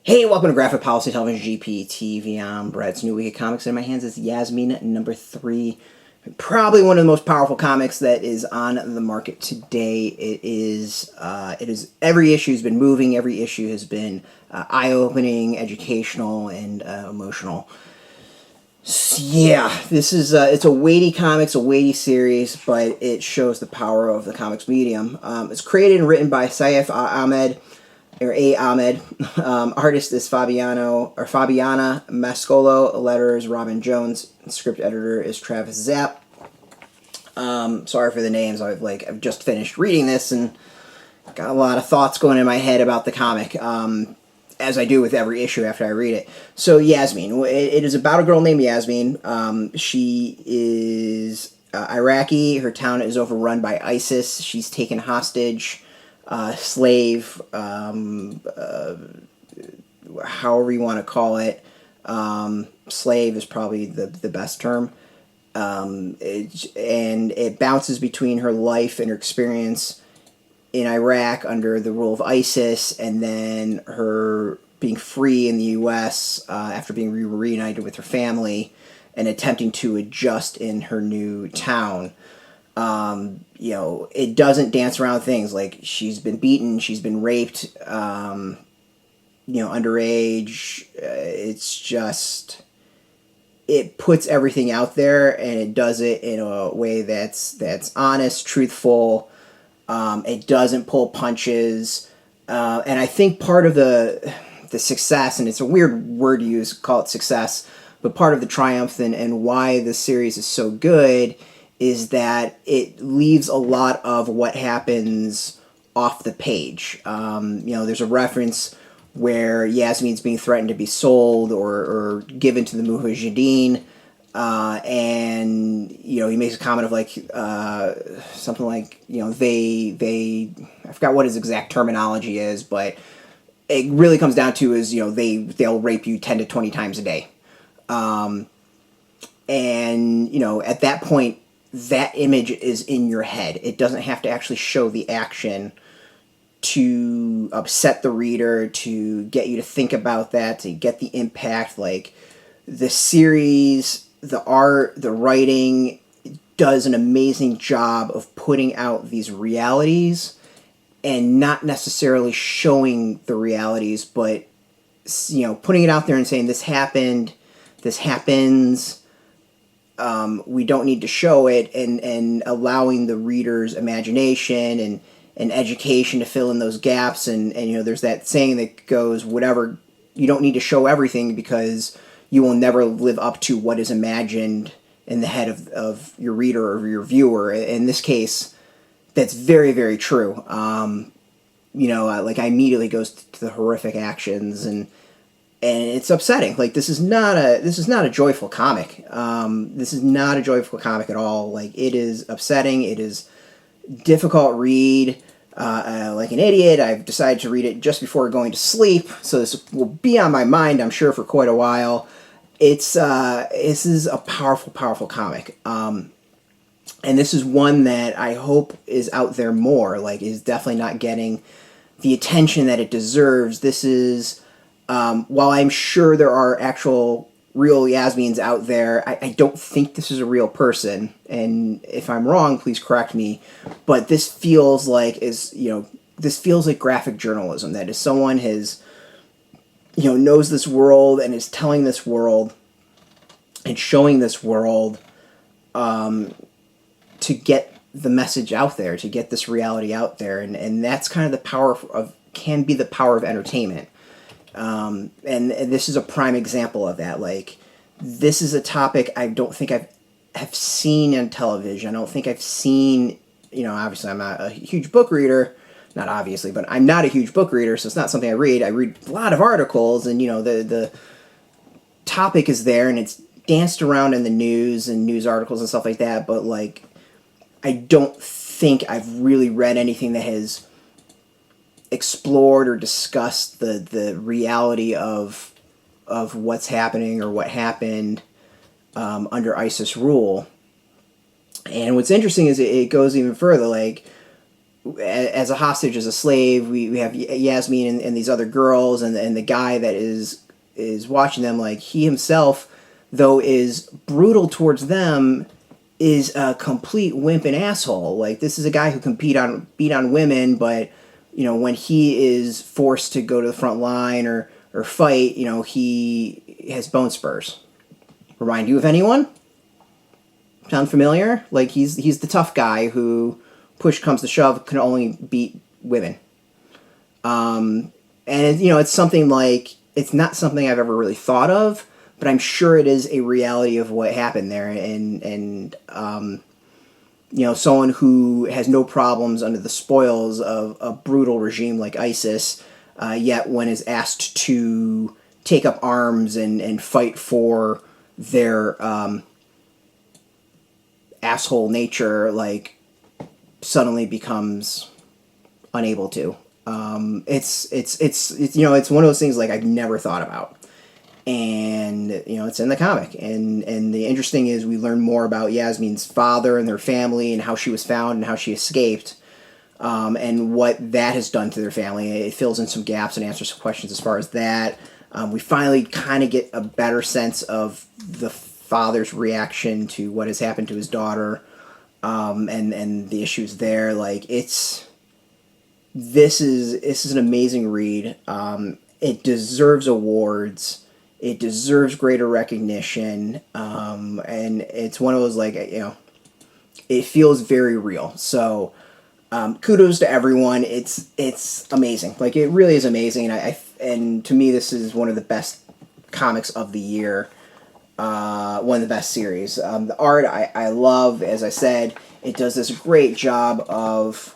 Hey, welcome to Graphic Policy Television GPTV. I'm Brett. It's New Week of Comics. In my hands is Yasmeen number 3. Probably one of the most powerful comics that is on the market today. It is every issue has been moving. Every issue has been eye-opening, educational, and emotional. Yeah, this is it's a weighty comics, a weighty series, but it shows the power of the comics medium. It's created and written by Saif Ahmed. Ahmed. Artist is Fabiana Mascolo. Letter is Robin Jones. Script editor is Travis Zapp. Sorry for the names. I've just finished reading this and got a lot of thoughts going in my head about the comic, as I do with every issue after I read it. So Yasmeen, it is about a girl named Yasmeen. She is Iraqi. Her town is overrun by ISIS. She's taken hostage. Slave, however you want to call it. Slave is probably the best term. And it bounces between her life and her experience in Iraq under the rule of ISIS, and then her being free in the U.S. After being reunited with her family and attempting to adjust in her new town. It doesn't dance around things. Like, she's been beaten, she's been raped, underage. It's just, it puts everything out there, and it does it in a way that's honest, truthful. It doesn't pull punches. And I think part of the success, and it's a weird word to use, call it success, but part of the triumph and why the series is so good is that it leaves a lot of what happens off the page. There's a reference where Yasmeen's being threatened to be sold or given to the Mujahideen, and he makes a comment of something like they I forgot what his exact terminology is, but it really comes down to is they'll rape you 10 to 20 times a day, and at that point, that image is in your head. It doesn't have to actually show the action to upset the reader, to get you to think about that, to get the impact. Like, the series, the art, the writing does an amazing job of putting out these realities and not necessarily showing the realities, but putting it out there and saying this happened, this happens. We don't need to show it, and allowing the reader's imagination and education to fill in those gaps. And there's that saying that goes, whatever, you don't need to show everything because you will never live up to what is imagined in the head of your reader or your viewer. In this case, that's very, very true. I immediately goes to the horrific actions, and it's upsetting. Like, this is not a joyful comic. This is not a joyful comic at all. Like, it is upsetting. It is difficult read. Like an idiot, I've decided to read it just before going to sleep, so this will be on my mind, I'm sure, for quite a while. This is a powerful, powerful comic. And this is one that I hope is out there more. Like, is definitely not getting the attention that it deserves. This is... while I'm sure there are actual real Yasmeens out there, I don't think this is a real person. And if I'm wrong, please correct me. But this feels like graphic journalism. That is, someone knows this world and is telling this world and showing this world to get the message out there, to get this reality out there. And that's kind of the power can be the power of entertainment. And this is a prime example of that. Like, this is a topic I don't think have seen on television. I don't think I've seen, obviously I'm not a huge book reader, not obviously, but I'm not a huge book reader, so it's not something I read. I read a lot of articles, and, the topic is there, and it's danced around in the news and news articles and stuff like that, but, like, I don't think I've really read anything that has explored or discussed the reality of what's happening or what happened under ISIS rule. And what's interesting is it goes even further. Like, as a hostage, as a slave. We have Yasmeen and these other girls, and the guy that is watching them, like, he himself, though is brutal towards them, is a complete wimp and asshole. Like, this is a guy who can beat on women, but when he is forced to go to the front line or fight, he has bone spurs. Remind you of anyone? Sound familiar? Like, he's the tough guy who, push comes to shove, can only beat women. And it's something like, it's not something I've ever really thought of, but I'm sure it is a reality of what happened there. And someone who has no problems under the spoils of a brutal regime like ISIS, yet when is asked to take up arms and fight for their asshole nature, like, suddenly becomes unable to. It's one of those things, like, I've never thought about. And it's in the comic, and the interesting is we learn more about Yasmeen's father and their family and how she was found and how she escaped, and what that has done to their family. It fills in some gaps and answers some questions as far as that. We finally kind of get a better sense of the father's reaction to what has happened to his daughter, and the issues there. Like, this is an amazing read. It deserves awards. It deserves greater recognition, and it's one of those, like, it feels very real. So, kudos to everyone. It's amazing. Like, it really is amazing, and to me, this is one of the best comics of the year. One of the best series. The art I love. As I said, it does this great job of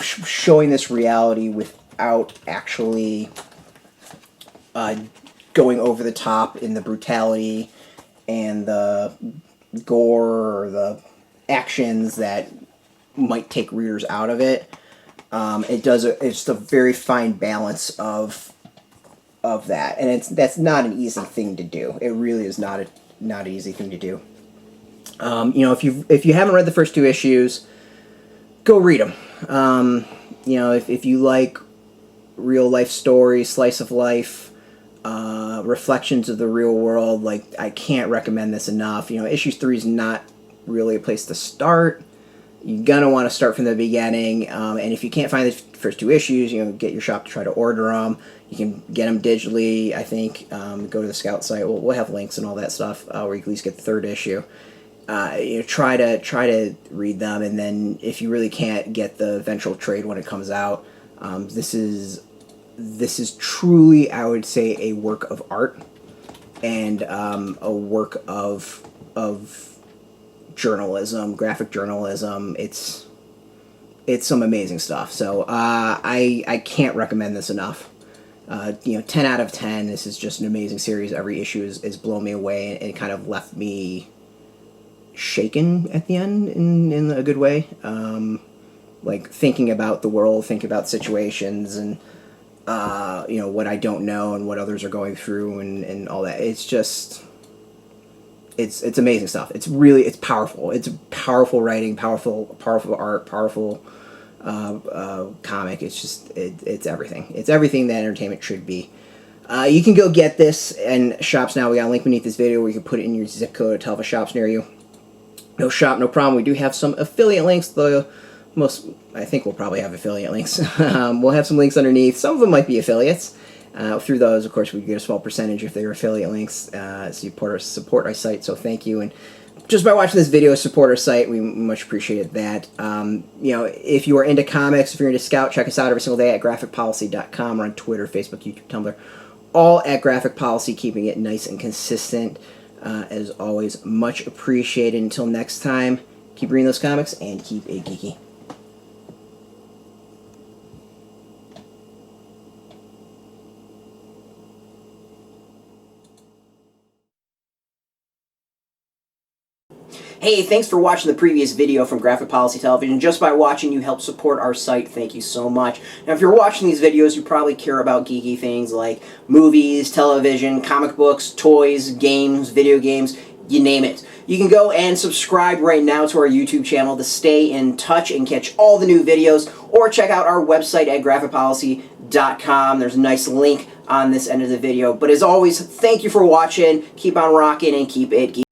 showing this reality without actually going over the top in the brutality and the gore or the actions that might take readers out of it. It's a very fine balance of that, and that's not an easy thing to do. It really is not an easy thing to do. If you haven't read the first two issues, go read them. If you like real life stories, slice of life, reflections of the real world, like, I can't recommend this enough. Issue 3 is not really a place to start. You're gonna want to start from the beginning, and if you can't find the first two issues, get your shop to try to order them. You can get them digitally, I think. Go to the Scout site. We'll have links and all that stuff, where you can at least get the third issue. Try to read them, and then if you really can't get the eventual trade when it comes out, this is truly, I would say, a work of art and a work of journalism, graphic journalism. It's some amazing stuff. So I can't recommend this enough. 10 out of 10. This is just an amazing series. Every issue is blown me away, and it kind of left me shaken at the end in a good way. Like, thinking about the world, thinking about situations, and what I don't know and what others are going through, and all that. It's just, it's amazing stuff. It's powerful. It's powerful writing, powerful art, powerful comic. It's everything. It's everything that entertainment should be. You can go get this in shops now. We got a link beneath this video where you can put it in your zip code to tell if a shop's near you. No shop, no problem. We do have some affiliate links, though. I think we'll probably have affiliate links. We'll have some links underneath. Some of them might be affiliates. Through those, of course, we get a small percentage if they're affiliate links. Support our site, so thank you. And just by watching this video, support our site. We much appreciate that. If you are into comics, if you're into Scout, check us out every single day at graphicpolicy.com. We're on Twitter, Facebook, YouTube, Tumblr. All at Graphic Policy, keeping it nice and consistent. As always, much appreciated. Until next time, keep reading those comics and keep it geeky. Hey, thanks for watching the previous video from Graphic Policy Television. Just by watching, you help support our site. Thank you so much. Now, if you're watching these videos, you probably care about geeky things like movies, television, comic books, toys, games, video games. you name it. You can go and subscribe right now to our YouTube channel to stay in touch and catch all the new videos, or check out our website at graphicpolicy.com. There's a nice link on this end of the video. But as always, thank you for watching. Keep on rocking and keep it geeky.